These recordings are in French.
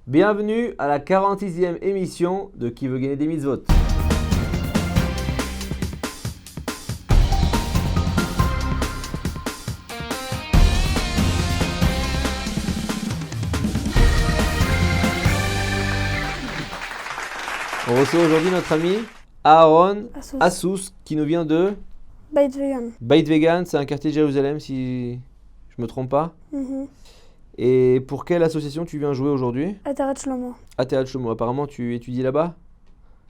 Bienvenue à la 46e émission de Qui veut gagner des mitzvot. On reçoit aujourd'hui notre ami Aaron Assous qui nous vient de Beit Vegan. Beit Vegan, c'est un quartier de Jérusalem si je me trompe pas. Et pour quelle association tu viens jouer aujourd'hui? Ateret Shlomo. Ateret Shlomo, apparemment tu étudies là-bas?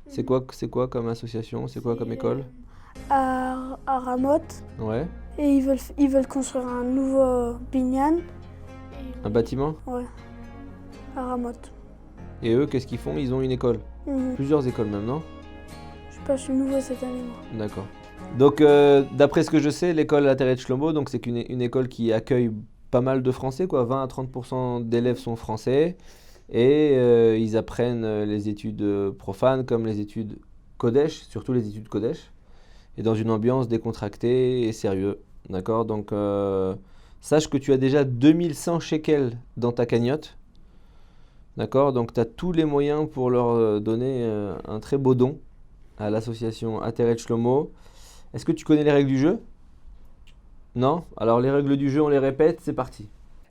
C'est quoi comme association? C'est quoi comme école? À Ramot. Ouais. Et ils veulent construire un nouveau binyan. Un bâtiment? Ouais. À Ramot. Et eux, qu'est-ce qu'ils font? Ils ont une école. Plusieurs écoles même, non? Je sais pas, je suis nouveau cette année, moi. D'accord. Donc, d'après ce que je sais, l'école Ateret Shlomo, donc c'est une école qui accueille pas mal de Français, quoi. 20 à 30% d'élèves sont français. Et ils apprennent les études profanes comme les études Kodesh, surtout les études Kodesh. Et dans une ambiance décontractée et sérieuse. D'accord? Donc, sache que tu as déjà 2100 shekels dans ta cagnotte. D'accord? Donc, tu as tous les moyens pour leur donner un très beau don à l'association Ateret Shlomo. Est-ce que tu connais les règles du jeu? Non? Alors, les règles du jeu, on les répète, c'est parti.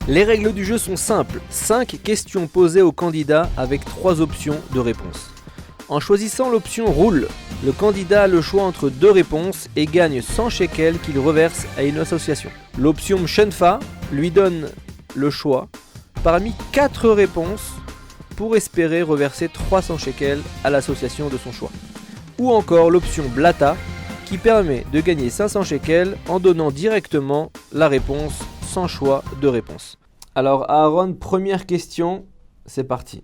Les règles du jeu sont simples. 5 questions posées au candidat avec 3 options de réponse. En choisissant l'option roule, le candidat a le choix entre 2 réponses et gagne 100 shekels qu'il reverse à une association. L'option Mshenfa lui donne le choix parmi 4 réponses pour espérer reverser 300 shekels à l'association de son choix. Ou encore l'option Blata qui permet de gagner 500 shekels en donnant directement la réponse sans choix de réponse. Alors Aaron, première question, c'est parti.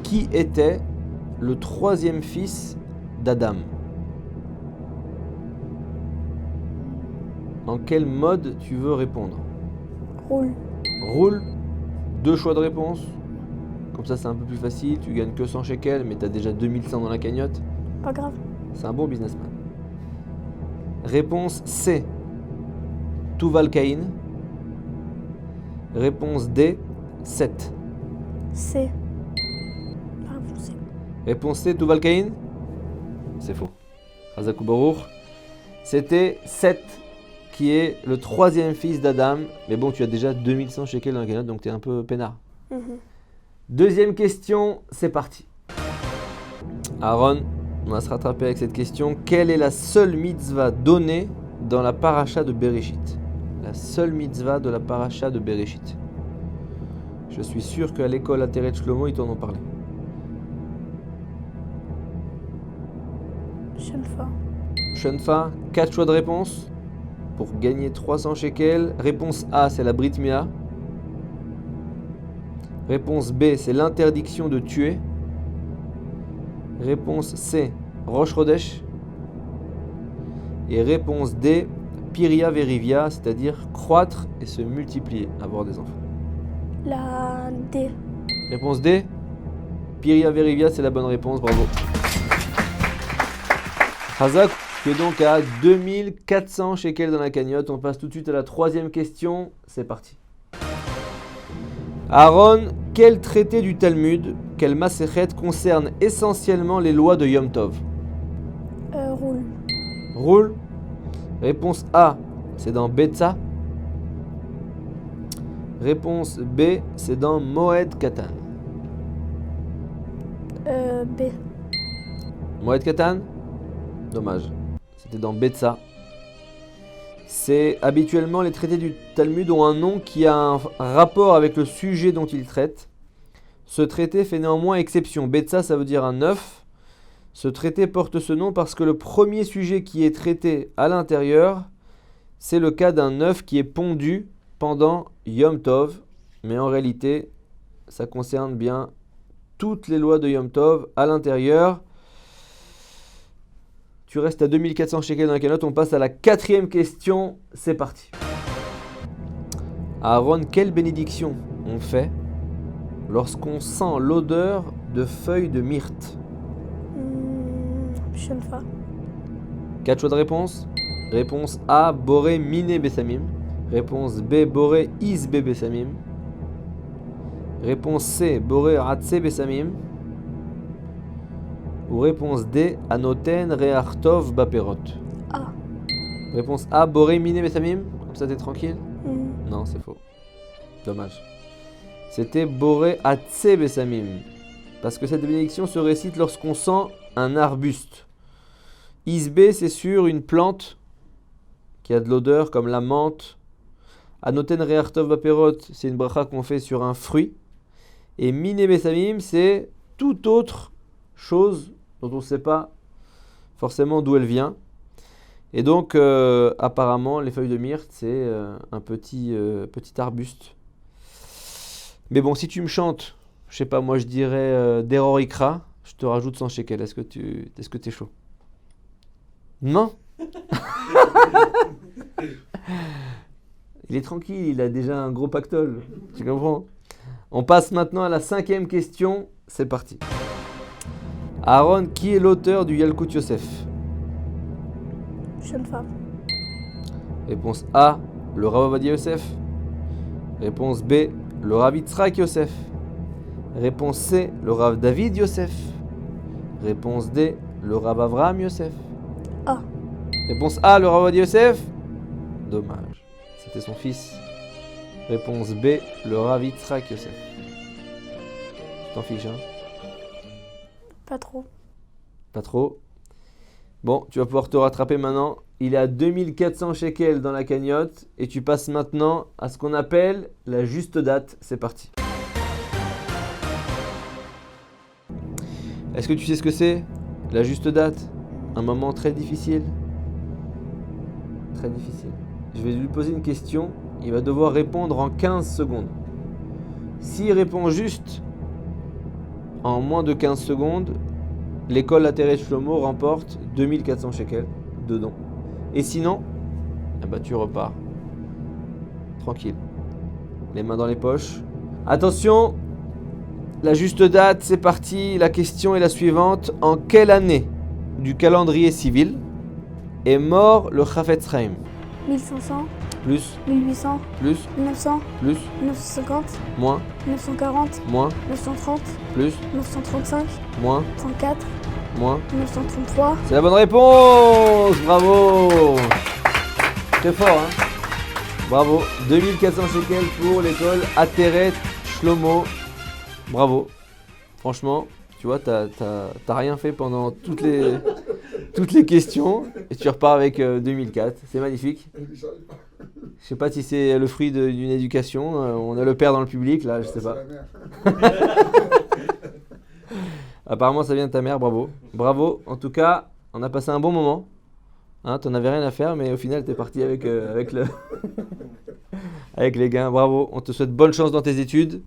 Qui était le 3e fils d'Adam? En quel mode tu veux répondre? Roule. Roule, 2 choix de réponse. Comme ça c'est un peu plus facile, tu gagnes que 100 shekels mais tu as déjà 2100 dans la cagnotte. Pas grave. C'est un bon businessman. Réponse C, Tuval Cain. Réponse D, 7. C. La réponse C. Réponse C, Tuval Cain. C'est faux. Hazakou Baruch. C'était 7 qui est le 3e fils d'Adam. Mais bon, tu as déjà 2100 shekels dans la cagnotte, donc tu es un peu peinard. Deuxième question, c'est parti. Aaron, on va se rattraper avec cette question. Quelle est la seule mitzvah donnée dans la paracha de Bereshit? La seule mitzvah de la paracha de Bereshit. Je suis sûr qu'à l'école Ateret Shlomo, ils t'en ont parlé. Shenfa. Shenfa, 4 choix de réponse pour gagner 300 shekels. Réponse A, c'est la Brit Mila. Réponse B, c'est l'interdiction de tuer. Réponse C, Rosh Chodesh. Et réponse D, Piria Verivia, c'est-à-dire croître et se multiplier, avoir des enfants. La D. Réponse D, Piria Verivia, c'est la bonne réponse, bravo. Hazak, tu es donc à 2400 shekels dans la cagnotte. On passe tout de suite à la 3e question, c'est parti. Aaron, quel traité du Talmud, quel Masechet concerne essentiellement les lois de Yom Tov? Roule. Roule. Réponse A, c'est dans Betza. Réponse B, c'est dans Moed Katan. B. Moed Katan? Dommage. C'était dans Betza. C'est habituellement les traités du Talmud ont un nom qui a un rapport avec le sujet dont ils traitent. Ce traité fait néanmoins exception. Betza, ça veut dire un œuf. Ce traité porte ce nom parce que le premier sujet qui est traité à l'intérieur, c'est le cas d'un œuf qui est pondu pendant Yom Tov. Mais en réalité, ça concerne bien toutes les lois de Yom Tov à l'intérieur. Tu restes à 2400 shekels dans la cagnotte. On passe à la 4e question. C'est parti. Aaron, quelle bénédiction on fait lorsqu'on sent l'odeur de feuilles de myrte? Shenfa. 4 choix de réponse. Réponse A, Boré Mine Bessamim. Réponse B, Boré Isbe Bessamim. Réponse C, Boré Ratse Besamim. Ou réponse D, Anoten Reartov Baperot. A. Réponse A, Boré Mine Besamim. Comme ça t'es tranquille? Hmm. Non, c'est faux. Dommage. C'était Boré Hatse Besamim. Parce que cette bénédiction se récite lorsqu'on sent un arbuste. Isbe, c'est sur une plante qui a de l'odeur comme la menthe. Anoten Reartov Baperot, c'est une bracha qu'on fait sur un fruit. Et Mine Besamim, c'est toute autre chose dont on ne sait pas forcément d'où elle vient. Et donc, apparemment, les feuilles de myrte, c'est un petit arbuste. Mais bon, si tu me chantes, je sais pas, moi je dirais Deror Ikra, je te rajoute 100 shekels. Est-ce que t'es chaud? Non. Il est tranquille, il a déjà un gros pactole. Tu comprends? On passe maintenant à la 5e question. C'est parti. Aaron, qui est l'auteur du Yalkut Yosef? Jeune femme. Réponse A, le Rav Ovadia Yosef. Réponse B, le Rav Yitzhak Yosef. Réponse C, le Rav David Yosef. Réponse D, le Rav Avraham Yosef. A. Réponse A, le Rav Ovadia Yosef. Dommage, c'était son fils. Réponse B, le Rav Yitzhak Yosef. Tu t'en fiches, hein? Pas trop. Pas trop. Bon, tu vas pouvoir te rattraper maintenant. Il est à 2400 shekels dans la cagnotte et tu passes maintenant à ce qu'on appelle la juste date. C'est parti. Est-ce que tu sais ce que c'est? La juste date? Un moment très difficile. Très difficile. Je vais lui poser une question. Il va devoir répondre en 15 secondes. S'il répond juste en moins de 15 secondes, l'école Ateret Shlomo remporte 2400 shekels de dons. Et sinon, eh ben, tu repars. Tranquille. Les mains dans les poches. Attention, la juste date, c'est parti. La question est la suivante. En quelle année du calendrier civil est mort le Chafetz Chaim? 1500, Plus, 1800, plus, 900, plus, 950, moins, 940, moins, 930, plus, 935, moins, 34, moins. 933. C'est la bonne réponse. Bravo. Très fort, hein? Bravo. 2400 shekels pour l'école Ateret Shlomo. Bravo. Franchement, tu vois, t'as rien fait pendant toutes les questions et tu repars avec 2004. C'est magnifique. Je sais pas si c'est le fruit d'une éducation. On a le père dans le public, là, je sais pas. Apparemment, ça vient de ta mère, bravo. Bravo. En tout cas, on a passé un bon moment. Hein, t'en avais rien à faire, mais au final, t'es parti avec les gains. Bravo. On te souhaite bonne chance dans tes études.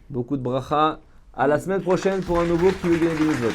Beaucoup de bracha. À la semaine prochaine pour un nouveau qui veut gagner des mitzvot.